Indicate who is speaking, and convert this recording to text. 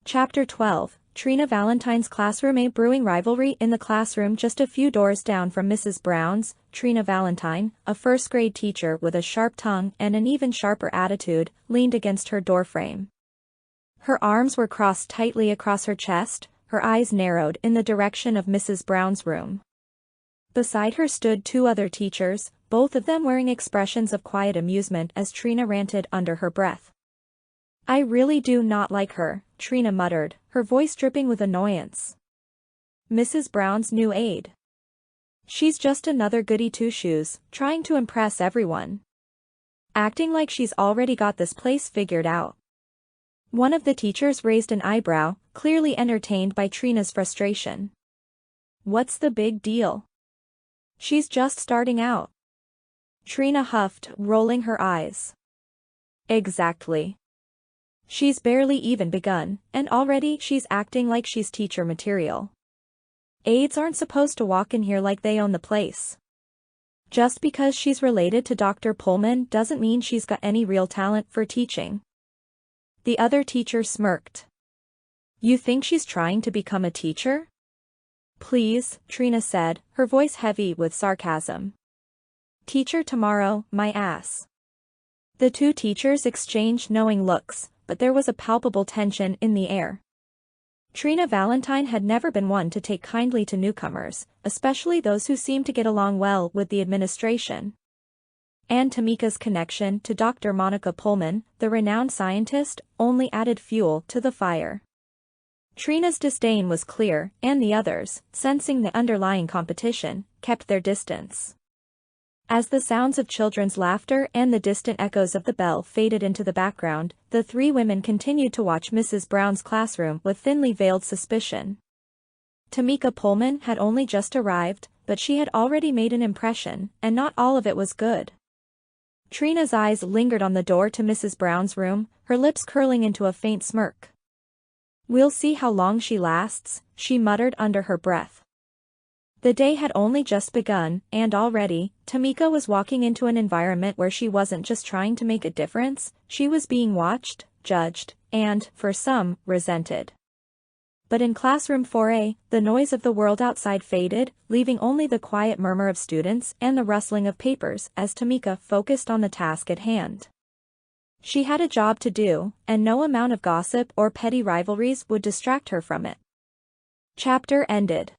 Speaker 1: Chapter 12, Trina Valentine's classroom. A brewing rivalry in the classroom just a few doors down from Mrs. Brown's. Trina Valentine, a first-grade teacher with a sharp tongue and an even sharper attitude, leaned against her doorframe. Her arms were crossed tightly across her chest, her eyes narrowed in the direction of Mrs. Brown's room. Beside her stood two other teachers, both of them wearing expressions of quiet amusement as Trina ranted under her breath. "I really do not like her," Trina muttered, her voice dripping with annoyance. "Mrs. Brown's new aide. She's just another goody two-shoes, trying to impress everyone. Acting like she's already got this place figured out." One of the teachers raised an eyebrow, clearly entertained by Trina's frustration. "What's the big deal? She's just starting out." Trina huffed, rolling her eyes. "Exactly. She's barely even begun, and already she's acting like she's teacher material. Aides aren't supposed to walk in here like they own the place. Just because she's related to Dr. Pullman doesn't mean she's got any real talent for teaching." The other teacher smirked. "You think she's trying to become a teacher?" "Please," Trina said, her voice heavy with sarcasm. "Teacher tomorrow, my ass." The two teachers exchanged knowing looks, but there was a palpable tension in the air. Trina Valentine had never been one to take kindly to newcomers, especially those who seemed to get along well with the administration. And Tamika's connection to Dr. Monica Pullman, the renowned scientist, only added fuel to the fire. Trina's disdain was clear, and the others, sensing the underlying competition, kept their distance. As the sounds of children's laughter and the distant echoes of the bell faded into the background, the three women continued to watch Mrs. Brown's classroom with thinly veiled suspicion. Tamika Pullman had only just arrived, but she had already made an impression, and not all of it was good. Trina's eyes lingered on the door to Mrs. Brown's room, her lips curling into a faint smirk. "We'll see how long she lasts," she muttered under her breath. The day had only just begun, and already, Tamika was walking into an environment where she wasn't just trying to make a difference, she was being watched, judged, and, for some, resented. But in classroom 4A, the noise of the world outside faded, leaving only the quiet murmur of students and the rustling of papers as Tamika focused on the task at hand. She had a job to do, and no amount of gossip or petty rivalries would distract her from it. Chapter ended.